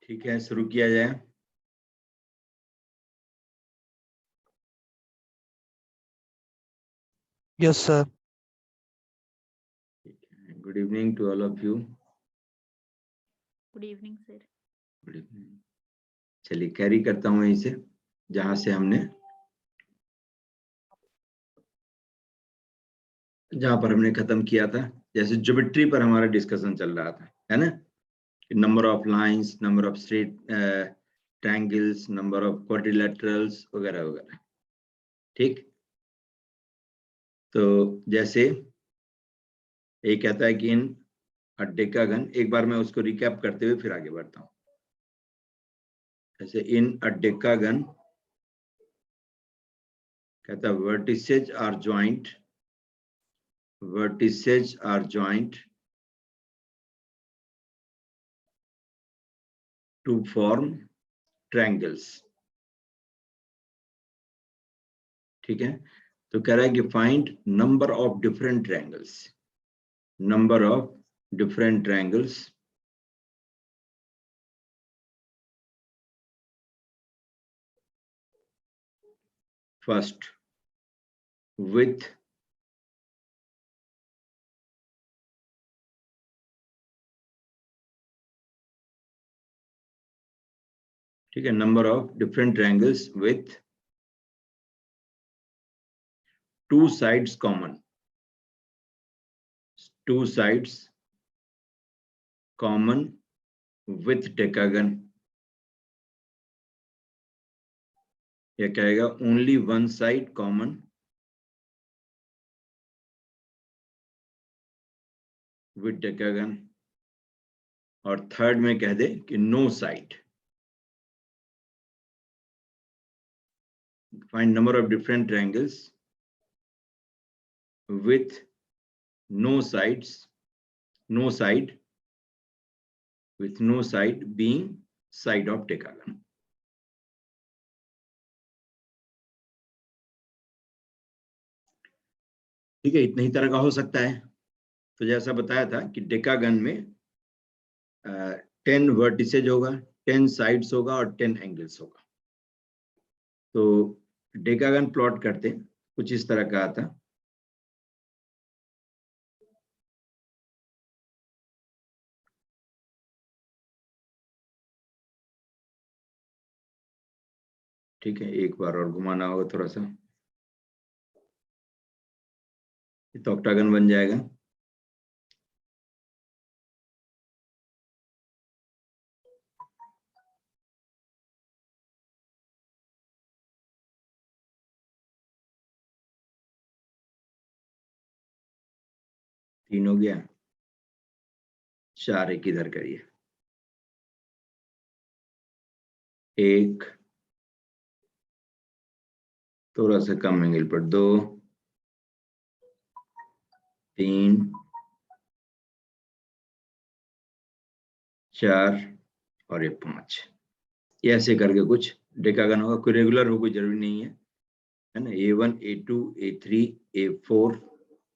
ठीक है, शुरू किया जाए। Yes, sir. Good evening to all of you. Good evening sir. Good evening. चलिए कैरी करता हूँ इसे जहां से जहां पर हमने खत्म किया था। जैसे ज्योमेट्री पर हमारा डिस्कशन चल रहा था, है ना, number of lines, number of straight triangles, number of quadrilaterals वगैरह वगैरह। ठीक, तो जैसे ये कहता है कि इन डेकागन, एक बार मैं उसको रिकैप करते हुए फिर आगे बढ़ता हूँ। जैसे इन डेकागन कहता है vertices are joint, vertices are joined to form triangles। ठीक है, तो कह रहा है कि find number of different triangles, number of different triangles first with ठीक है, number of different triangles with two sides common, two sides common with decagon। या कहेगा only one side common with decagon, और थर्ड में कह दे कि no side. Find number of different triangles with no sides, no side, with no side being side of decagon। ठीक है, इतना ही तरह का हो सकता है। तो जैसा बताया था कि डेकागन में 10 वर्टिसेज होगा, 10 साइड्स होगा और 10 एंगल्स होगा। तो डेकागन प्लॉट करते कुछ इस तरह का आता। ठीक है, एक बार और घुमाना होगा थोड़ा सा, तो ऑक्टागन बन जाएगा। तीन हो गया, चार एक इधर करिए, एक थोड़ा सा कम एंगल पर, दो, तीन, चार और ये पांच। ये ऐसे करके कुछ डेकागन होगा। कोई रेगुलर हो कोई जरूरी नहीं है ना। A1, A2, A3, A4,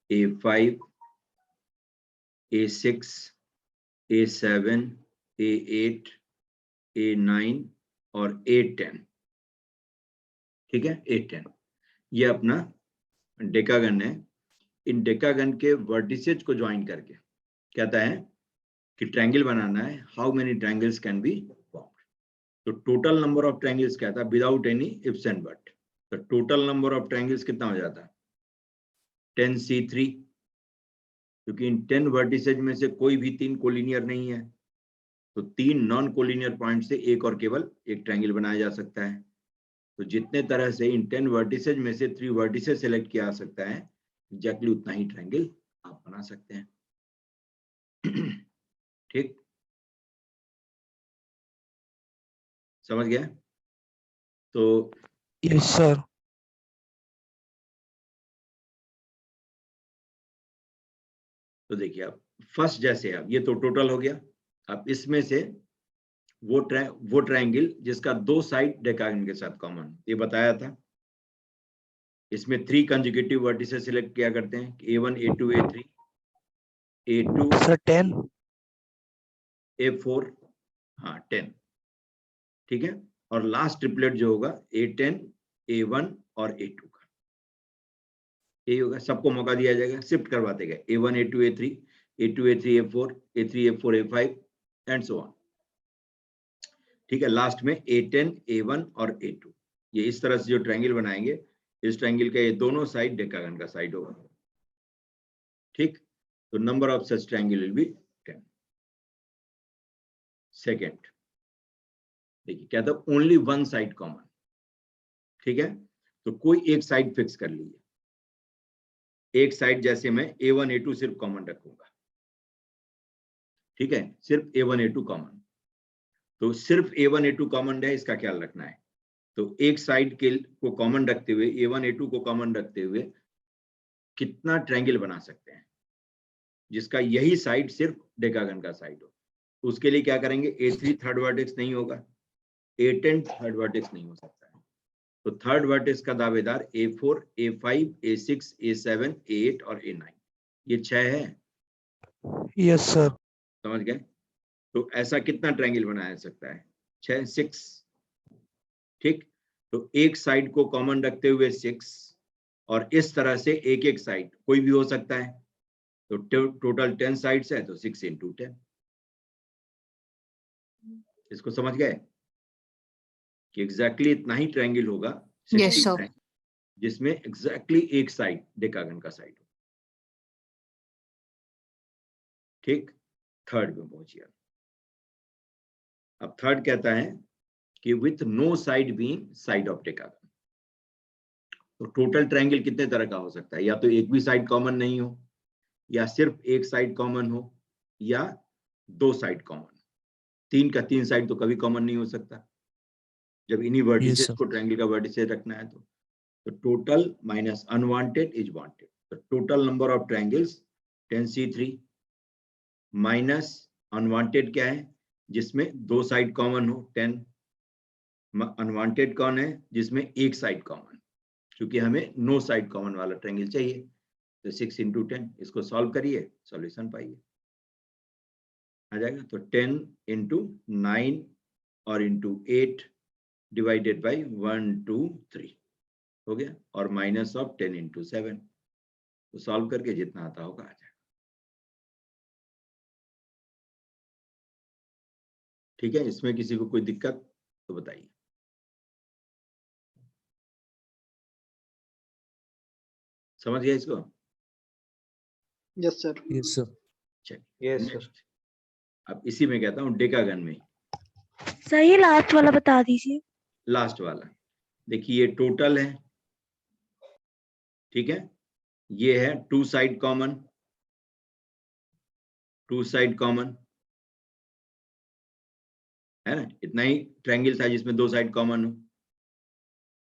A5, A6, A7, A8, A9 और A10। ठीक है, A10 ये अपना डेकागन है। इन डेकागन के वर्टिसेज को ज्वाइन करके कहता है कि ट्रायंगल बनाना है। How many triangles can be formed. तो टोटल नंबर ऑफ ट्रायंगल्स क्या था without any ifs and but. तो टोटल नंबर ऑफ ट्रायंगल्स कितना हो जाता है 10C3, क्योंकि इन 10 वर्टिसेज में से कोई भी तीन कोलिनियर नहीं है, तो तीन नॉन कोलिनियर पॉइंट से एक और केवल एक ट्रायंगल बनाया जा सकता है। तो जितने तरह से इन 10 वर्टिसेज में से 3 वर्टिसेज सेलेक्ट किया जा सकता है, एग्जैक्टली उतना ही ट्रायंगल आप बना सकते हैं। ठीक, समझ गया? तो Yes, sir. तो देखिए आप फर्स्ट, जैसे अब ये तो टोटल हो गया। अब इसमें से वो ट्रायंगल जिसका दो साइड डेकागन के साथ कॉमन, ये बताया था। इसमें 3 कंसेक्यूटिव वर्टिसेस सिलेक्ट किया करते हैं, A1, A2, A3, A2, Sir, 10. A4, हाँ 10। ठीक है, और लास्ट ट्रिपलेट जो होगा A10 A1 और A2 का, यही होगा। सबको मौका दिया जाएगा, शिफ्ट करवाते गए A1 A2 A3 A2 A3 A4 A3 A4 A5 and so on. ठीक है, लास्ट में A10 A1 और A2, ये इस तरह से जो ट्रायंगल बनाएंगे, इस ट्रायंगल का ये दोनों साइड डेकागन का साइड होगा। ठीक, तो number of such triangle will be 10। Second देखिए क्या था, ओनली वन साइड कॉमन। ठीक है, तो कोई एक साइड फिक्स कर लीजिए। एक साइड जैसे मैं A1 A2 सिर्फ कॉमन रखूंगा। ठीक है, सिर्फ A1 A2 कॉमन, तो सिर्फ A1 A2 कॉमन है, इसका ख्याल रखना है। तो एक साइड के को कॉमन रखते हुए, A1 A2 को कॉमन रखते हुए कितना ट्रायंगल बना सकते हैं जिसका यही साइड सिर्फ डेकागन का साइड हो। उसके लिए क्या करेंगे, A3 थर्ड वर्टेक्स नहीं होगा, A10 थर्ड वर्टेक्स नहीं हो सकता है, तो थर्ड वर्टेक्स का दावेदार A4 A5 A6 A7 A8 और A9, ये 6 है। Yes sir. समझ गए? तो ऐसा कितना ट्रायंगल बनाया सकता है, 6। ठीक, तो एक साइड को कॉमन रखते हुए 6, और इस तरह से एक एक साइड कोई भी हो सकता है, तो टोटल 10 साइड्स है, तो 6 × 10। इसको समझ गए कि एग्जैक्टली इतना ही ट्रायंगल होगा, 60 जिसमें एग्जैक्टली एक साइड डेकागन का साइड हो। ठीक, थर्ड में पहुंचिए। अब थर्ड कहता है कि with no side being side of decagon. तो टोटल ट्रायंगल कितने तरह का हो सकता है, या तो एक भी साइड कॉमन नहीं हो, या सिर्फ एक साइड कॉमन हो, या दो साइड कॉमन। तीन का तीन साइड तो कभी कॉमन नहीं हो सकता जब इन्हीं वर्टिसेस को ट्रायंगल का वर्टिसेस रखना है। तो total minus unwanted is wanted, तो total number of triangles 10C3 minus unwanted क्या है, जिसमें दो साइड कॉमन हो 10, अनवांटेड कौन है, जिसमें एक साइड कॉमन, क्योंकि हमें नो साइड कॉमन वाला ट्रायंगल चाहिए। तो 6 × 10, इसको सॉल्व करिए, सॉल्यूशन पाइए, आ जाएगा। तो 10 × 9 और × 8 डिवाइडेड बाई 1 2 3 हो गया, और माइनस ऑफ 10 × 7, तो सॉल्व करके जितना आता होगा आ जाएगा। ठीक है, इसमें किसी को कोई दिक्कत तो बताइए। समझ गया इसको? Yes sir. Yes sir. चलिए नेक्स्ट, अब इसी में कहता हूँ डेकागन में सही, लास्ट वाला बता दीजिए। लास्ट वाला देखिए, ये टोटल है। ठीक है, ये है two side common, two side common है ना, इतना ही ट्रायंगल था जिसमें दो साइड कॉमन हो,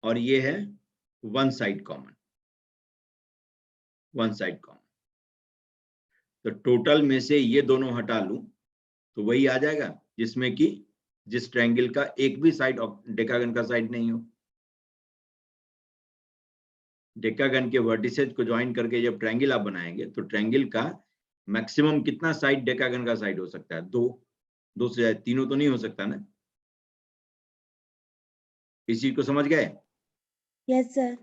और ये है one side common, one side common. तो टोटल में से ये दोनों हटा लूं तो वही आ जाएगा जिसमें कि जिस ट्रायंगल का एक भी साइड डेकागन का साइड नहीं हो। डेकागन के वर्टिसेज को ज्वाइन करके जब ट्रायंगल आप बनाएंगे तो ट्रायंगल का मैक्सिमम कितना साइड डेकागन का साइड हो सकता है, दो से ज्यादा, तीनों तो नहीं हो सकता ना। इस चीज को समझ गए? Yes sir.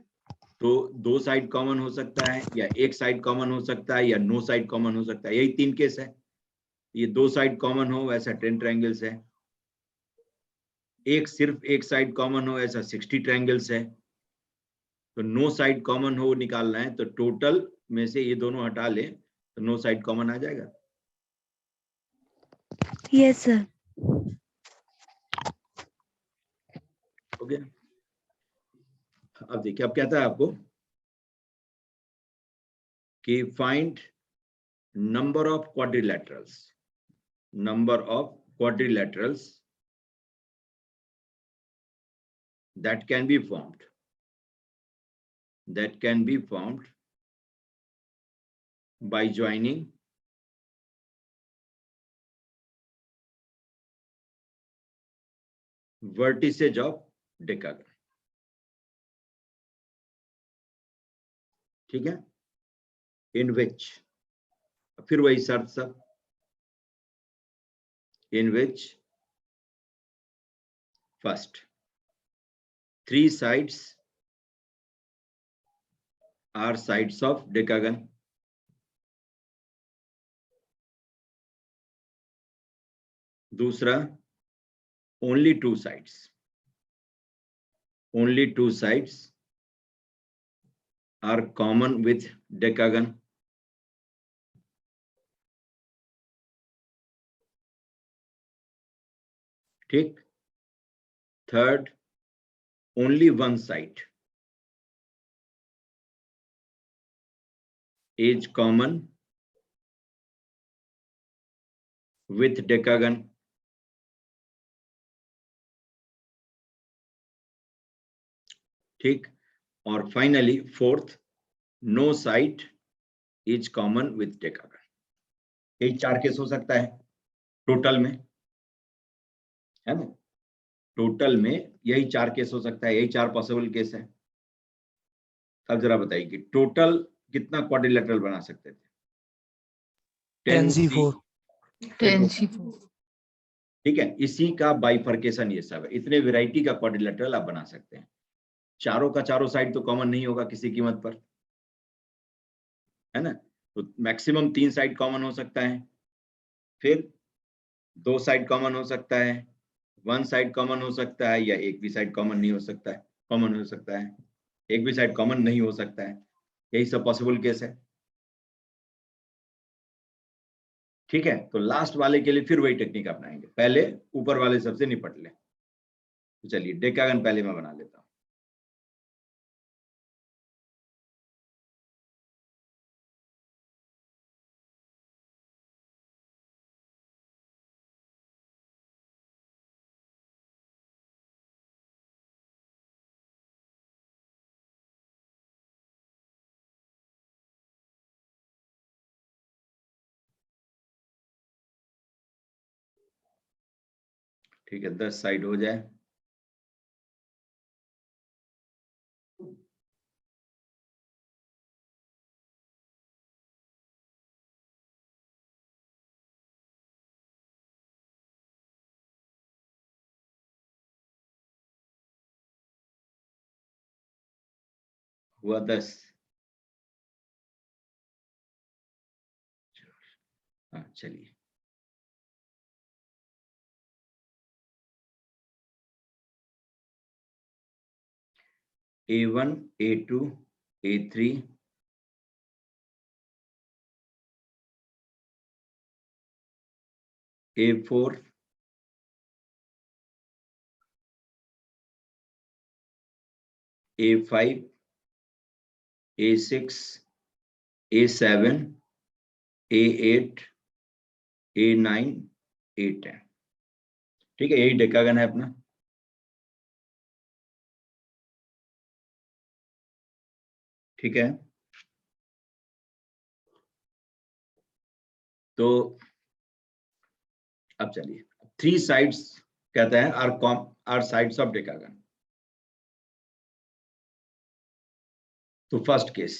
तो दो साइड कॉमन हो सकता है, या एक साइड कॉमन हो सकता है, या नो साइड कॉमन हो सकता है, यही तीन केस है। ये दो साइड कॉमन हो ऐसा 10 ट्रायंगल्स है, एक सिर्फ एक साइड कॉमन हो ऐसा 60 ट्रायंगल्स है। तो नो साइड कॉमन हो निकालना है, तो टोटल में से ये दोनों हटा ले तो नो साइड कॉमन आ जाएगा। Yes sir. हो गया। अब देखिए, अब कहता है आपको कि find number of quadrilaterals, number of quadrilaterals that can be formed by joining vertices of decagon। ठीक है, in which, फिर वही शर्त सब, in which first 3 sides are sides of decagon. दूसरा only 2 sides are common with decagon. ठीक. Third only one side is common with decagon. ठीक. और finally fourth no side is common with decagon. यही 4 case हो सकता है total में, है ना. टोटल में यही 4 केस हो सकता है, यही 4 पॉसिबल केस है. अब जरा बताइए कि टोटल कितना क्वाड्रिलेटरल बना सकते थे? 10C4. 10C4. ठीक है. इसी का बाइफर्केशन ये सब है. इतने वैरायटी का क्वाड्रिलेटरल आप बना सकते हैं. चारों का चारों साइड तो कॉमन नहीं होगा किसी कीमत पर, है ना. तो मैक्सिमम 3 साइड कॉमन हो सकता है, फिर 2 साइड कॉमन हो सकता है, 1 साइड कॉमन हो सकता है, या एक भी साइड कॉमन नहीं हो सकता है, कॉमन हो सकता है, एक भी साइड कॉमन नहीं हो सकता है. यही सब पॉसिबल केस है. ठीक है. तो लास्ट वाले के लिए फिर वही टेक्निक अपनाएंगे. पहले ऊपर वाले सबसे निपट लें. तो चलिए डेकागन पहले मैं बना लेता हूं. ठीक है. 10 साइड हो जाए. हुआ 10. हाँ चलिए. A1, A2, A3, A4, A5, A6, A7, A8, A9, A10. ठीक है. यही डेकागन है अपना. ठीक है. तो अब चलिए 3 साइड्स कहते हैं आर साइड्स ऑफ डेकागन. तो फर्स्ट केस,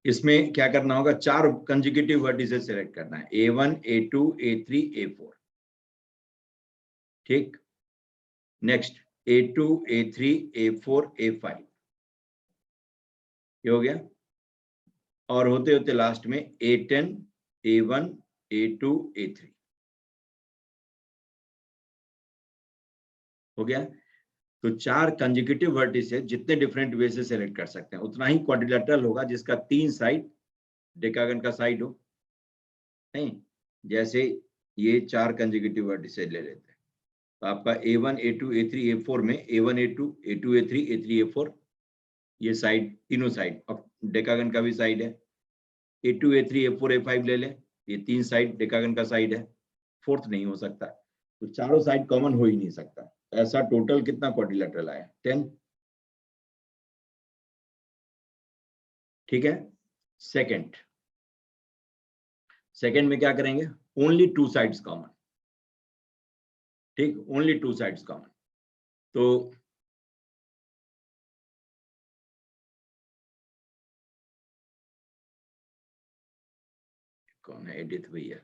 इसमें क्या करना होगा? 4 कंसेक्यूटिव वर्टिसेस सेलेक्ट करना है. A1, A2, A3, A4. ठीक. Next A2, A3, A4, A5. ये हो गया. और होते होते लास्ट में A10, A1, A2, A3 हो गया. तो 4 कंसेक्यूटिव वर्टिसेस जितने डिफरेंट वे से सेलेक्ट कर सकते हैं, उतना ही क्वाड्रिलेटरल होगा जिसका 3 साइड डेकागन का साइड हो. नहीं, जैसे ये 4 कंसेक्यूटिव वर्टिसेस ले लेते हैं, तो आपका A1, A2, A3, A4 में A1, A2, A2, A3, A3, A4 ये साइड, तीनों साइड. अब डेकागन का भी साइड है. A2, A3, A4, A5 ले लें, ये 3 साइड डेकागन का साइड है. फोर्थ नहीं हो सकता. तो चारों साइड कॉमन हो ही नहीं सकता. ऐसा टोटल कितना क्वाड्रिलेटरल आया? 10. ठीक है. सेकंड में क्या करेंगे? Only 2 sides common. ठीक. Only 2 sides common. तो कौन है? एडिट भैया.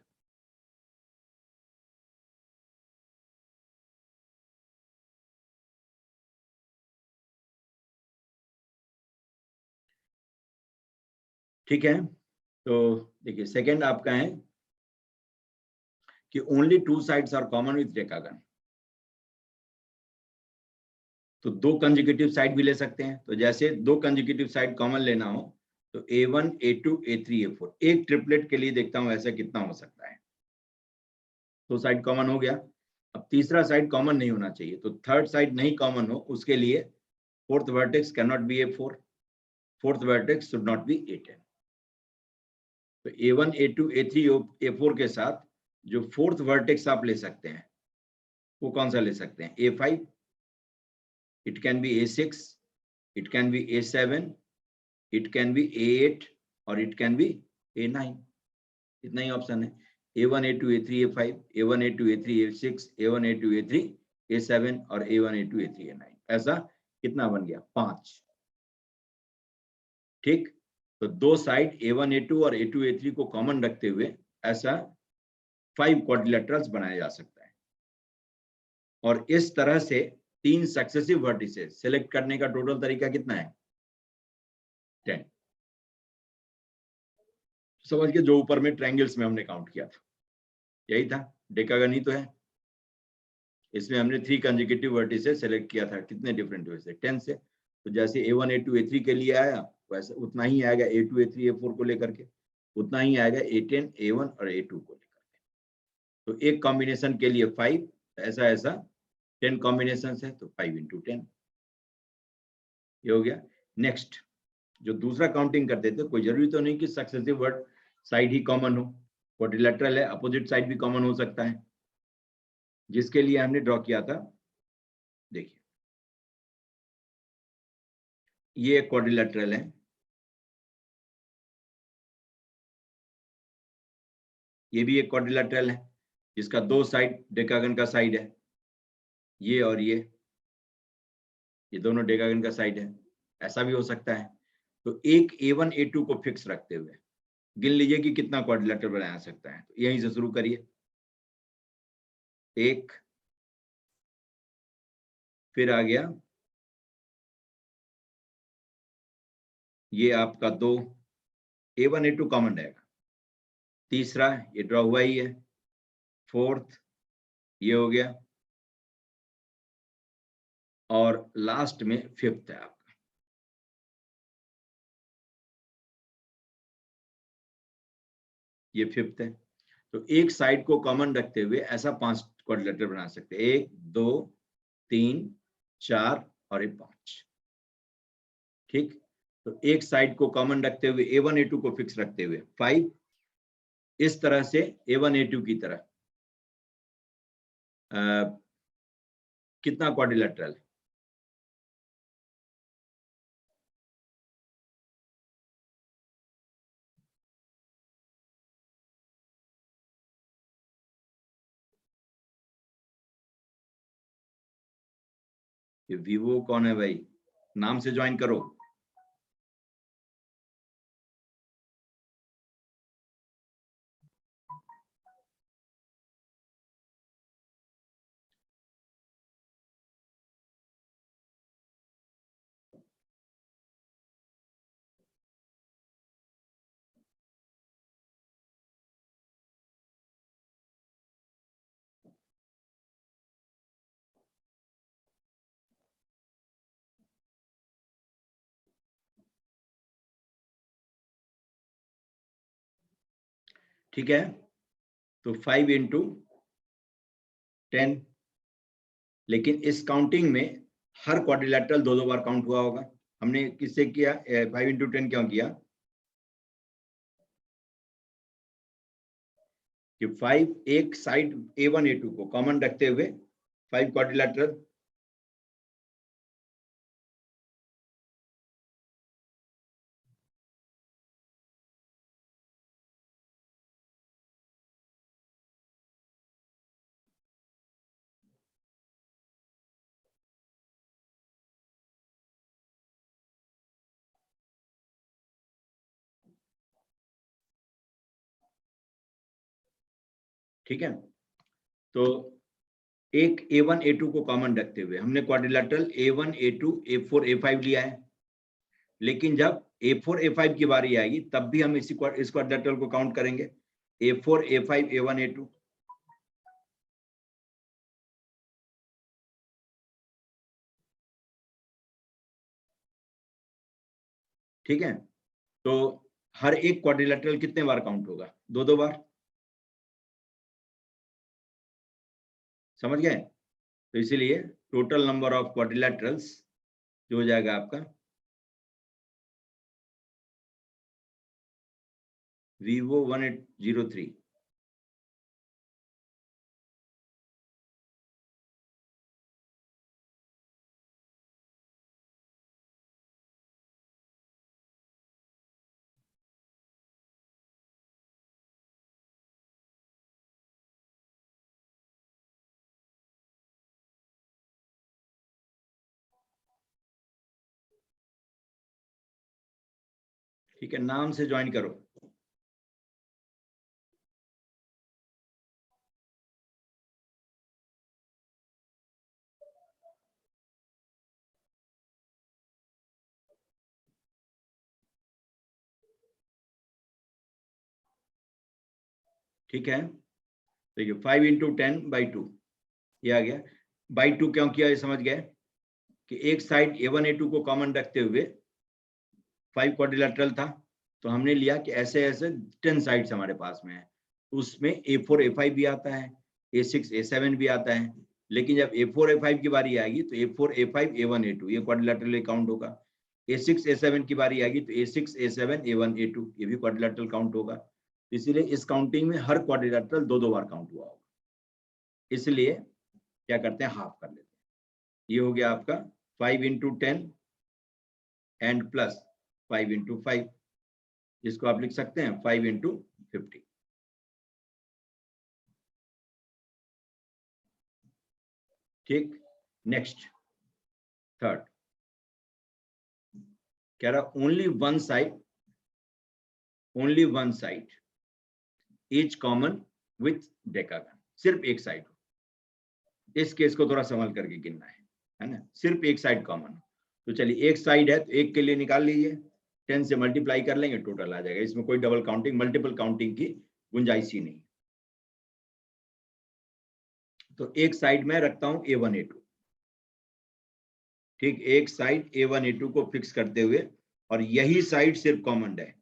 ठीक है, तो देखिए सेकंड आपका है कि only 2 sides are common with decagon. तो 2 कंसेक्यूटिव साइड भी ले सकते हैं। तो जैसे 2 कंसेक्यूटिव साइड कॉमन लेना हो तो A1, A2, A3, A4 एक ट्रिपलेट के लिए देखता हूं ऐसा कितना हो सकता है। तो साइड कॉमन हो गया। अब तीसरा साइड कॉमन नहीं होना चाहिए, तो थर्ड साइड नहीं कॉमन हो उसके लिए fourth vertex can not be A4, fourth vertex should not be A10। तो A1, A2, A3, A4 के साथ जो फोर्थ वर्टेक्स आप ले सकते हैं वो कौन सा ले सकते हैं? A5, it can B A6, it can B A7, it can B A8 और इट कैन बी A9। इतना ही ऑप्शन है। A1, A2, A3, A5, A1, A2, A3, A6, A1, A2, A3, A7 और A1, A2, A3, A9। ऐसा कितना बन गया? 5। ठीक, तो 2 साइड A1, A2 और A2, A3 को कॉमन रखते हुए ऐसा 5 क्वाड्रिलेटरल्स बनाया जा सकता है। और इस तरह से 3 सक्सेसिव वर्टिसेस सेलेक्ट करने का टोटल तरीका कितना है? 10। समझ के जो ऊपर में ट्रायंगल्स में हमने काउंट किया था यही था, डेकागन ही तो है। इसमें हमने 3 कंसेक्यूटिव वर्टिसेस सेलेक्ट किया था। कितने डिफरेंट वे से? 10 से। तो जैसे A1, A2, A3 के लिए आया वैसे उतना ही आएगा A2, A3, A4 को लेकर के, उतना ही आएगा A10, A1 और A2 को लेकर के। तो एक कॉम्बिनेशन के लिए 5, ऐसा ऐसा 10 कॉम्बिनेशन है, तो 5 × 10 ये हो गया। नेक्स्ट, जो दूसरा काउंटिंग करते थे, कोई जरूरी तो नहीं कि सक्सेसिव वर्ड साइड ही कॉमन हो, क्वाड्रिलेटरल है, अपोजिट साइड भी कॉमन हो सकता है, जिसके लिए हमने ड्रॉ किया था। देखिए ये एक क्वाड्रिलेटरल है, ये भी एक क्वाड्रिलेटरल है जिसका 2 साइड डेकागन का साइड है, ये और ये दोनों डेकागन का साइड है। ऐसा भी हो सकता है। तो एक A1, A2 को फिक्स रखते हुए गिन लीजिए कि कितना क्वाड्रिलेटरल बनाया सकता है। तो यहीं से शुरू करिए। 1, फिर आ गया ये आपका 2, A1, A2 कॉमन रहेगा। तीसरा ये ड्रॉ हुआ ही है। फोर्थ ये हो गया और लास्ट में फिफ्थ है आपका। ये फिफ्थ है। तो एक साइड को कॉमन रखते हुए ऐसा 5 क्वाड्रिलेटरल बना सकते हैं। 1, 2, 3, 4 और 5। ठीक, तो एक साइड को कॉमन रखते हुए A1, A2 को फिक्स रखते हुए 5, इस तरह से A1, A2 की तरह कितना क्वाड्रिलेटरल? ये विवो कौन है भाई? नाम से ज्वाइन करो। ठीक है, तो 5 × 10, लेकिन इस काउंटिंग में हर क्वाड्रिलेटरल 2-2 बार काउंट हुआ होगा। हमने किससे किया? 5 × 10 क्यों किया? कि 5 एक साइड A1, A2 को कॉमन रखते हुए 5 क्वाड्रिलेटरल। ठीक है, तो एक A1, A2 को कॉमन रखते हुए हमने quadrilateral A1, A2, A4, A5 लिया है। लेकिन जब A4 A5 की बारी आएगी तब भी हम इस क्वाड्रिलेटरल को काउंट करेंगे, A4 A5 A1 A2। ठीक है, तो हर एक क्वाड्रिलेटरल कितने बार काउंट होगा? 2-2 बार। समझ गए? तो इसीलिए टोटल नंबर ऑफ क्वाड्रिलेटरल्स जो हो जाएगा आपका Vivo 1803। ठीक है, नाम से ज्वाइन करो। ठीक है, देखिए 5 × 10/2 ये आ गया। बाई 2 क्यों किया ये समझ गए कि एक साइड A1 A2 को कॉमन रखते हुए 5 क्वाड्रिलेटरल था, तो हमने लिया कि ऐसे ऐसे 10 साइड्स हमारे पास में है, उसमें A4 A5 भी आता है, A6 A7 भी आता है। लेकिन जब A4 A5 की बारी आएगी तो A4 A5 A1 A2 ये क्वाड्रिलेटरल काउंट होगा। A6 A7 की बारी आएगी तो A6 A7 A1 A2 ये भी क्वाड्रिलेटरल काउंट होगा। इसीलिए इस काउंटिंग में हर क्वाड्रिलेटरल 2-2 बार काउंट हुआ होगा, इसलिए क्या करते हैं, हाफ कर लेते हैं। ये हो गया आपका 5 × 10 एंड प्लस 5 × 5, जिसको आप लिख सकते हैं 5 × 50। ठीक, नेक्स्ट थर्ड कह रहा only one side is common with decagon. सिर्फ एक साइड हो, इस केस को थोड़ा संभाल करके गिनना है ना, सिर्फ एक साइड कॉमन। तो चलिए एक साइड है तो एक के लिए निकाल लीजिए, 10 से मल्टीप्लाई कर लेंगे, टोटल आ जाएगा। इसमें कोई डबल काउंटिंग मल्टीपल काउंटिंग की गुंजाइश ही नहीं। तो एक साइड में रखता हूं A1 A2। ठीक, एक साइड A1 A2 को फिक्स करते हुए, और यही साइड सिर्फ कॉमन है।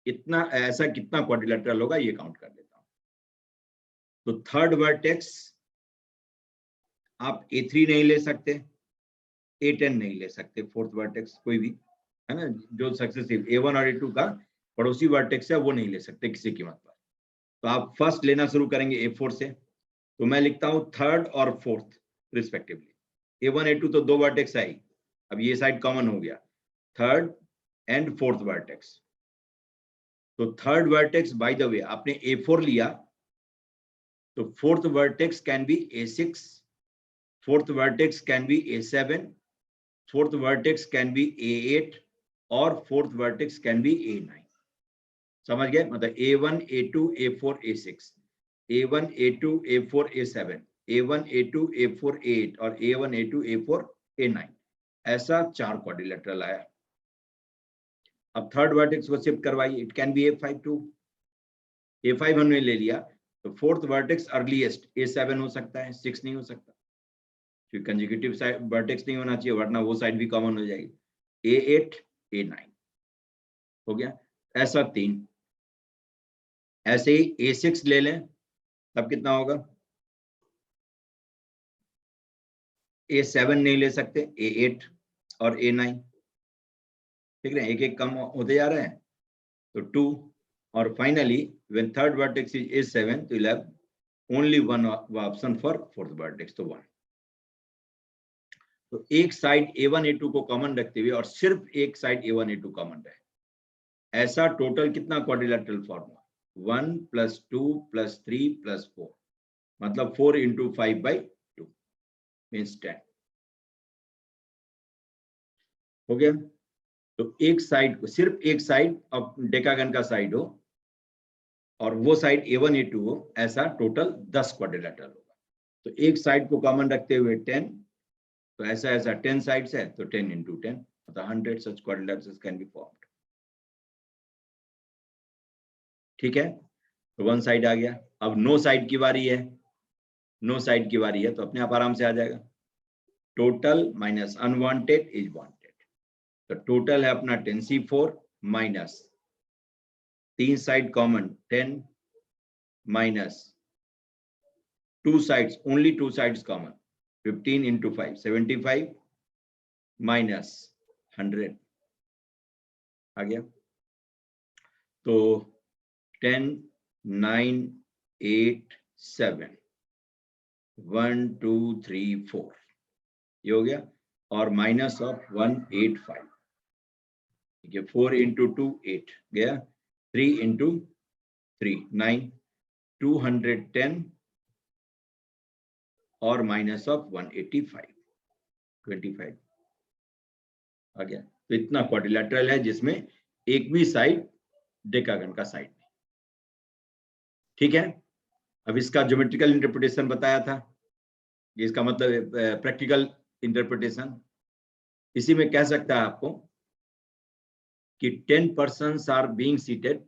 इतना ऐसा कितना क्वाड्रिलेटरल होगा ये काउंट कर लेता हूं। तो थर्ड वर्टेक्स आप A3 नहीं ले सकते, A10 नहीं ले सकते, फोर्थ वर्टेक्स कोई भी है ना, जो सक्सेसिव A1 और A2 का पड़ोसी वर्टेक्स है वो नहीं ले सकते किसी कीमत पर। तो आप फर्स्ट लेना शुरू करेंगे A4 से, तो मैं लिखता हूं थर्ड और फोर्थ रिस्पेक्टिवली। A1 A2 तो 2 वर्टेक्स है ही, अब ये साइड कॉमन हो गया, थर्ड एंड फोर्थ वर्टेक्स। तो third vertex by the way आपने A4 लिया, तो fourth vertex can be A6, fourth vertex can be A7, fourth vertex can be A8 और fourth vertex can be A9। समझ गए? मतलब A1 A2 A4 A6, A1 A2 A4 A7, A1 A2 A4 A8 और A1 A2 A4 A9, ऐसा 4 quadrilateral आया। अब third vertex को shift करवाइए, it can be A5 too. A5 हमने ले लिया, तो फोर्थ वर्टेक्स अर्लीएस्ट A7 हो सकता है, 6 नहीं हो सकता, क्योंकि कंसेक्यूटिव साइड वर्टेक्स नहीं होना चाहिए, वरना वो साइड भी कॉमन हो जाएगी। A8 A9 हो गया, ऐसा 3। ऐसे ही A6 ले लें, तब कितना होगा? A7 नहीं ले सकते, A8 और A9। ठीक है, एक एक कम होते जा रहे हैं, तो 2। और finally when third vertex is A7 तो 11, only one option for fourth vertex, तो 1। तो एक साइड A1 A2 को कॉमन रखते हुए और सिर्फ एक साइड A1 A2 कॉमन रहे, ऐसा टोटल कितना क्वाड्रिलेटरल फॉर्म हुआ? 1 + 2 + 3 + 4, मतलब 4 × 5/2 मीन्स 10 हो गया। तो एक साइड को, सिर्फ एक साइड अब डेकागन का साइड हो और वो साइड A1 A2 हो, ऐसा टोटल 10 क्वाड्रिलेटरल होगा। तो एक साइड को कॉमन रखते हुए 10, तो ऐसा 10 साइड्स है, तो 10 × 10, अतः 100 such quadrilaterals can be formed. ठीक है, तो वन साइड आ गया. अब नो साइड की बारी है. नो साइड की बारी है तो अपने आप आराम से आ जाएगा. Total minus unwanted is wanted. तो टोटल है अपना 10C4 minus 3 side common 10 minus 2 sides, only 2 sides common, 15 into 5, 75 minus 100 आ गया. तो 10, 9, 8, 7, 1, 2, 3, 4 ये हो गया. और माइनस ऑफ 185. ठीक है, 4 into 2 8 गया. 3 into 3 9, 210 और माइनस ऑफ 185 25 आ गया. तो इतना क्वाड्रिलेटरल है जिसमें एक भी साइड डेकागन का साइड नहीं. ठीक है, अब इसका ज्योमेट्रिकल इंटरप्रिटेशन बताया था. इसका मतलब प्रैक्टिकल इंटरप्रिटेशन इसी में कह सकता है आपको कि 10 persons are being seated,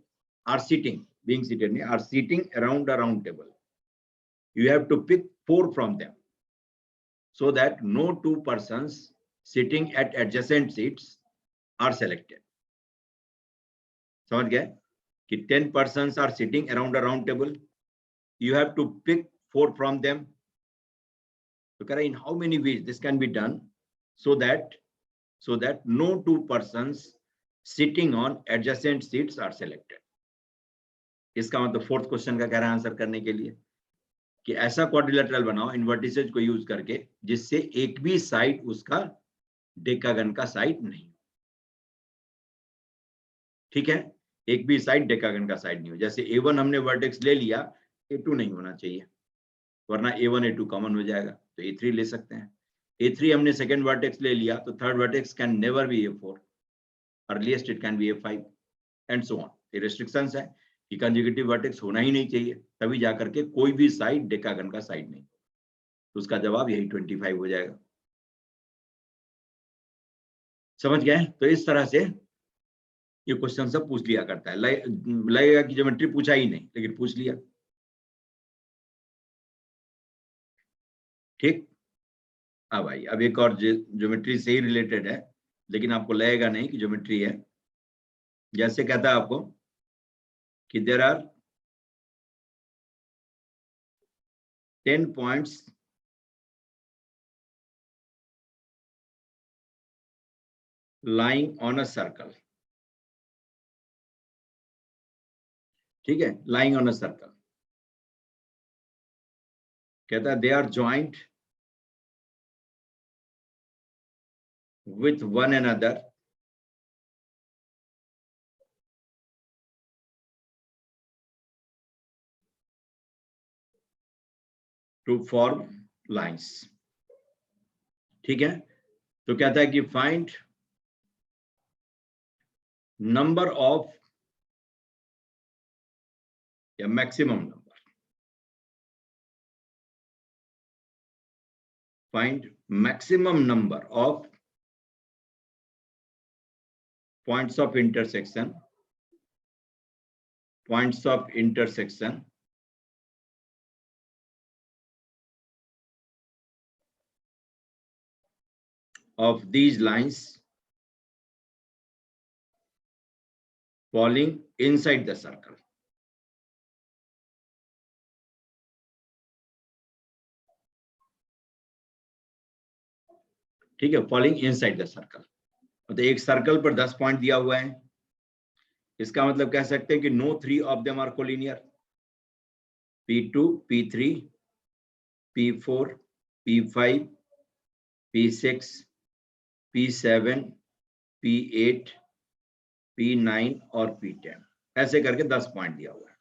are sitting, being seated नहीं, are sitting around a round table. You have to pick 4 from them so that no 2 persons sitting at adjacent seats are selected. समझ गए कि 10 persons are sitting around a round table. You have to pick 4 from them. So कह रहा है in how many ways this can be done so that no 2 persons sitting on adjacent seats are selected. इसका मतलब fourth question का कह रहा है answer करने के लिए कि ऐसा क्वाड्रिलेटरल बनाओ इन वर्टिसेज को यूज करके जिससे एक भी साइड उसका डेकागन का साइड नहीं. ठीक है, एक भी साइड डेकागन का साइड नहीं हो. जैसे A1 हमने वर्टेक्स ले लिया, A2 नहीं होना चाहिए वरना A1 A2 कॉमन हो जाएगा. तो A3 ले सकते हैं. A3 हमने सेकेंड वर्टेक्स ले लिया तो third vertex can never be A4, earliest it can be A5 and so on. ये रेस्ट्रिक्शंस है कि कंजुगेटिव वर्टेक्स होना ही नहीं चाहिए, तभी जाकर के कोई भी साइड डेकागन का साइड नहीं. तो उसका जवाब यही 25 हो जाएगा. समझ गए. तो इस तरह से ये क्वेश्चन सब पूछ लिया करता है. लगेगा कि ज्योमेट्री पूछा ही नहीं लेकिन पूछ लिया. ठीक. अब भाई अब एक और ज्योमेट्री से ही रिलेटेड है लेकिन आपको लगेगा नहीं कि ज्योमेट्री है. जैसे कहता है आपको कि there are 10 points lying on a circle. ठीक है, lying on a circle. कहता है they are joined with one another to form lines. ठीक है, तो कहता है कि find number of या maximum number. Find maximum number of points of intersection of these lines falling inside the circle. ठीक है, फॉलिंग इनसाइड द सर्कल. तो एक सर्कल पर 10 पॉइंट दिया हुआ है. इसका मतलब कह सकते हैं कि no 3 of them are collinear. P2, P3, P4, P5, P6, P7, P8, P9 और P10 ऐसे करके 10 पॉइंट दिया हुआ है.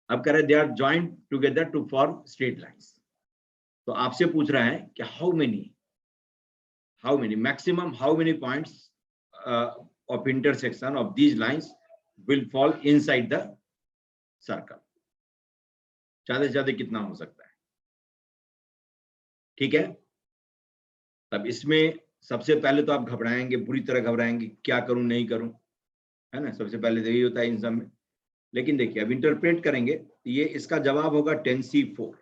अब कह रहे they are joint together to form straight lines. तो आपसे पूछ रहा है कि how many maximum how many points of intersection of these lines will fall inside the circle. ज्यादा से ज्यादा कितना हो सकता है. ठीक है, तब इसमें सबसे पहले तो आप घबराएंगे, बुरी तरह घबराएंगे, क्या करूं नहीं करूं, है ना, सबसे पहले तो यही होता है इन सब में। लेकिन देखिए अब इंटरप्रेट करेंगे, ये इसका जवाब होगा 10C4,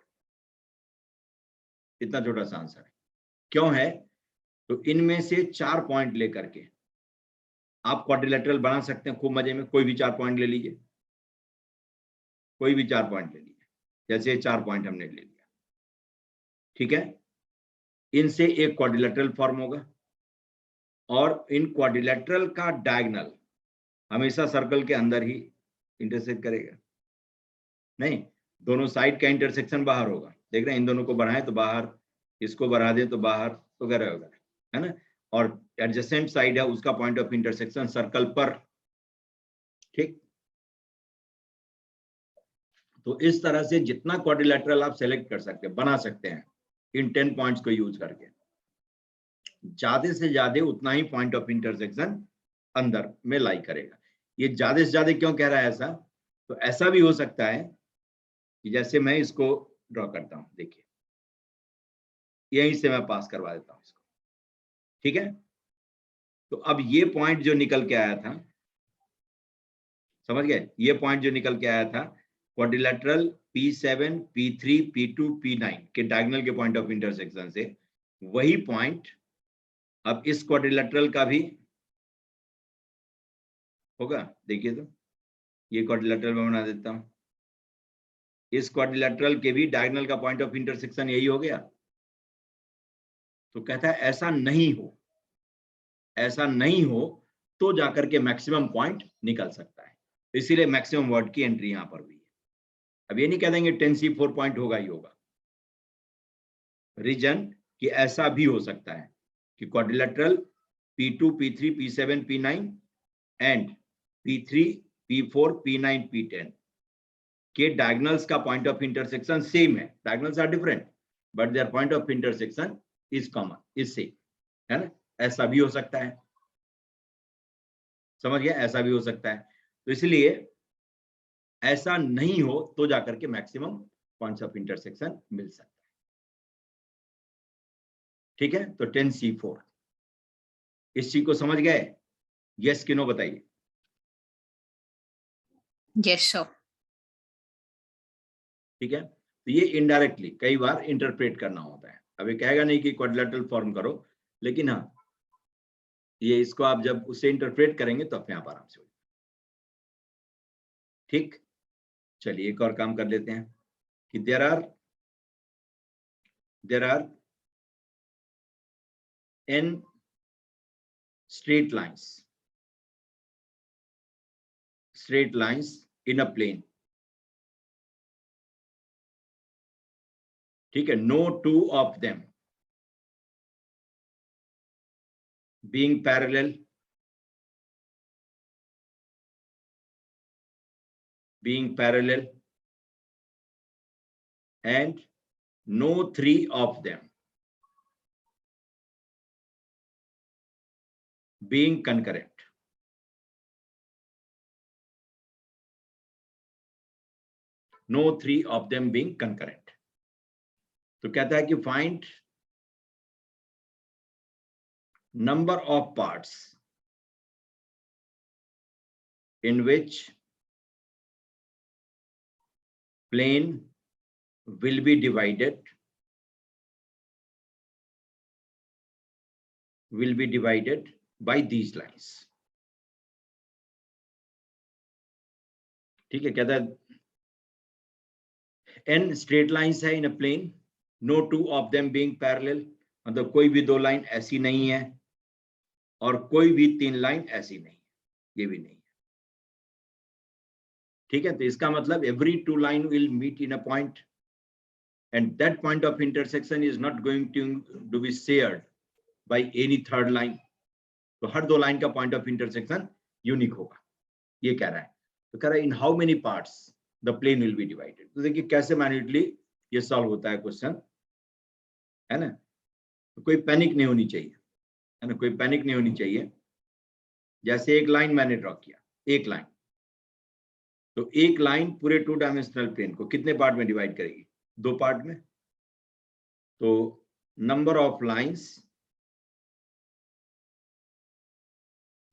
इतना छोटा सा आंसर है। क्यों है? तो इनमें से 4 पॉइंट लेकर के आप क्वाड्रिलेटरल बना सकते हैं खूब मजे में। कोई भी 4 पॉइंट ले लीजिए, कोई भी 4 पॉइंट ले लीजिए, जैसे 4 पॉइंट हमने ले लिया, ठीक है। इनसे एक क्वाड्रिलेटरल फॉर्म होगा और इन क्वाड्रिलेटरल का डायगोनल हमेशा सर्कल के अंदर ही इंटरसेक्ट करेगा, नहीं, दोनों साइड का इंटरसेक्शन बाहर होगा। देख रहे हैं, इन दोनों को बढ़ाएं तो बाहर, इसको बढ़ा दें तो बाहर, वगैरह वगैरह, है ना। और एडजेसेंट साइड है उसका पॉइंट ऑफ इंटरसेक्शन सर्कल पर, ठीक। तो इस तरह से जितना क्वाड्रिलेटरल आप सेलेक्ट कर सकते हैं, बना सकते हैं इन 10 पॉइंट्स को यूज करके, ज्यादा से ज्यादा उतना ही पॉइंट ऑफ इंटरसेक्शन अंदर में लाई करेगा। ये ज्यादा से ज्यादा क्यों कह रहा है ऐसा? तो ऐसा भी हो सकता है कि जैसे मैं इसको ड्रॉ करता हूं, देखिए यहीं से मैं पास करवा देता हूं इसको, ठीक है। तो अब ये पॉइंट जो निकल के आया था, समझ गए, ये पॉइंट जो निकल के आया था quadrilateral P7, P3, P2, P9 के डायगोनल के पॉइंट ऑफ इंटरसेक्शन से, वही पॉइंट अब इस क्वाड्रिलेटरल का भी होगा। देखिए तो ये क्वाड्रिलेटरल मैं बना देता हूं, इस क्वाड्रिलेटरल के भी डायगोनल का पॉइंट ऑफ इंटरसेक्शन यही हो गया। तो कहता है ऐसा नहीं हो, ऐसा नहीं हो तो जाकर के मैक्सिमम पॉइंट निकल सकता है, इसीलिए मैक्सिमम वर्ड की एंट्री यहां पर हुई है। अब ये नहीं कह देंगे 10C4 पॉइंट होगा ही होगा, रीजन कि ऐसा भी हो सकता है कि quadrilateral P2, P3, P7, P9 and P3, P4, P9, P10 के डायगोनल्स का पॉइंट ऑफ इंटरसेक्शन सेम है, diagonals are different but their point of intersection is common, is same, है ना। ऐसा भी हो सकता है, समझ गया, ऐसा भी हो सकता है। तो इसलिए ऐसा नहीं हो तो जाकर के मैक्सिमम पॉइंट्स ऑफ इंटरसेक्शन मिल सकता है, ठीक है। तो 10C4, इस चीज को समझ गए? यस कि नो बताइए। Yes, sir. ठीक है, तो ये इनडायरेक्टली कई बार इंटरप्रेट करना होता है। अब ये कहेगा नहीं कि क्वाड्रिलेटरल फॉर्म करो, लेकिन हाँ ये इसको आप जब उसे इंटरप्रेट करेंगे तो अपने आप आराम से हो, ठीक। चलिए एक और काम कर लेते हैं कि there are n straight lines in a plane, ठीक है। no two of them being parallel and no three of them being concurrent. No three of them being concurrent. तो कहता है कि find number of parts in which plane will be divided by these lines, ठीक है। कहता है n straight lines है in a plane, no two of them being parallel, मतलब कोई भी 2 लाइन ऐसी नहीं है और कोई भी 3 लाइन ऐसी नहीं है, ये भी नहीं है, ठीक है। तो इसका मतलब every 2 line will meet in a point and that point of intersection is not going to be shared by any third line. तो हर 2 लाइन का पॉइंट ऑफ इंटरसेक्शन यूनिक होगा, ये कह रहा है। तो कह रहा है in how many parts the plane will be divided. तो देखिए कैसे मैन्युअली ये सॉल्व होता है क्वेश्चन, है ना। तो कोई पैनिक नहीं होनी चाहिए, है ना, कोई पैनिक नहीं होनी चाहिए। जैसे एक लाइन मैंने ड्रॉ किया, एक लाइन, तो एक लाइन पूरे 2 डायमेंशनल प्लेन को कितने पार्ट में डिवाइड करेगी? 2 पार्ट में। तो नंबर ऑफ लाइंस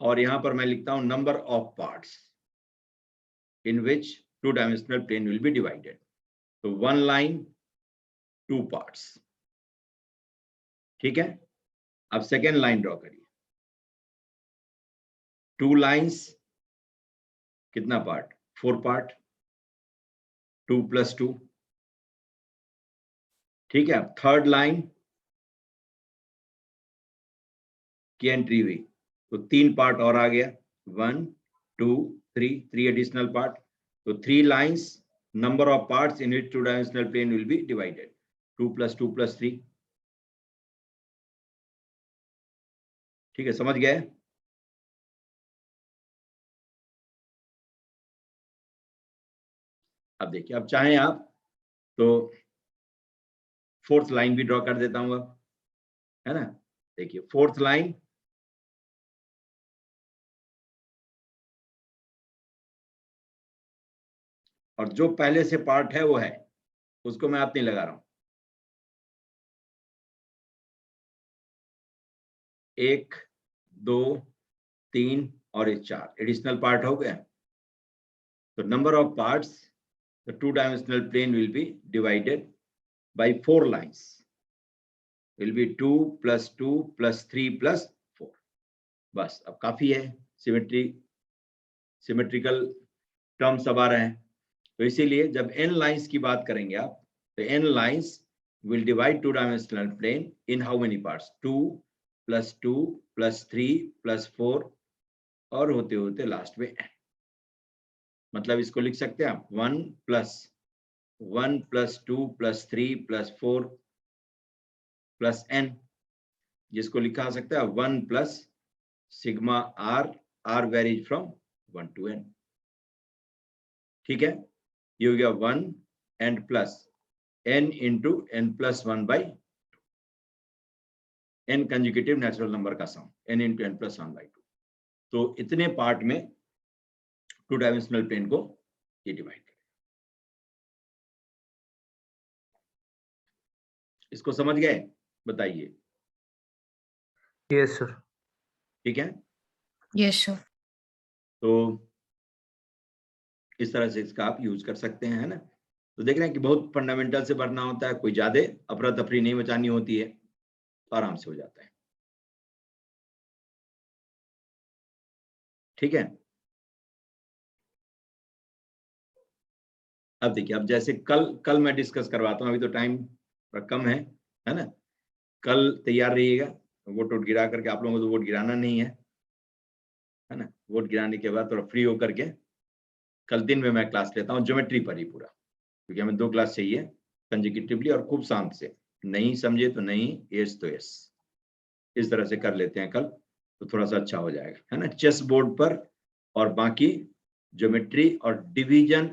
और यहां पर मैं लिखता हूं number of parts in which 2 dimensional plane will be divided. तो 1 लाइन 2 पार्ट्स, ठीक है। अब सेकेंड लाइन ड्रॉ करिए, 2 लाइन्स, कितना पार्ट, 4 पार्ट, 2 + 2, ठीक है। अब थर्ड लाइन की एंट्री हुई तो 3 पार्ट और आ गया, 1 2 3 एडिशनल पार्ट। तो 3 lines, number of parts in which 2 dimensional plane will be divided, 2 + 2 + 3, ठीक है, समझ गए। अब देखिए, अब चाहें आप तो 4th लाइन भी ड्रॉ कर देता हूं अब, है ना। देखिए 4th लाइन, और जो पहले से पार्ट है वो है, उसको मैं हाथ नहीं लगा रहा हूं। 1 2 3 और ये 4 एडिशनल पार्ट हो गया। तो number of parts the 2 dimensional plane will be divided by 4 lines, will be 2 + 2 + 3 + 4। बस अब काफी है, सिमेट्रिकल टर्म्स अब आ रहे हैं। तो इसीलिए जब n लाइन्स की बात करेंगे आप, तो n lines will divide 2 dimensional plane in how many parts, 2 + 2 + 3 + 4 और होते होते लास्ट में n। मतलब इसको लिख सकते हैं आप 1 + 1 + 2 + 3 + 4 + n, जिसको लिखा जा सकता है 1 + sigma r varies from 1 to n, ठीक है। ये हो गया 1 and plus n × n + 1/2, n conjugative natural number का सम, n × n + 1/2। तो इतने पार्ट में 2 डायमेंशनल प्लेन को ये डिवाइड करें। इसको समझ गए, बताइए। Yes, sir. ठीक है, Yes, sir. तो इस तरह से इसका आप यूज कर सकते हैं, है ना। तो देख रहे हैं कि बहुत फंडामेंटल से पढ़ना होता है, कोई ज्यादा अफरा तफरी नहीं मचानी होती है, तो आराम से हो जाता है, ठीक है। अब देखिए, अब जैसे कल मैं डिस्कस करवाता हूँ, अभी तो टाइम कम है ना। कल तैयार रहिएगा, वोट गिरा करके, आप लोगों को तो वोट गिराना नहीं है ना। वोट गिराने के बाद थोड़ा फ्री होकर के कल दिन में मैं क्लास लेता हूँ ज्योमेट्री पर ही पूरा, क्योंकि हमें 2 क्लास चाहिए कंसेक्यूटिवली, और खूब शांत से, नहीं समझे तो नहीं, यस तो यस, इस तरह से कर लेते हैं कल, तो थोड़ा सा अच्छा हो जाएगा, है ना। चेस बोर्ड पर और बाकी ज्योमेट्री और डिवीजन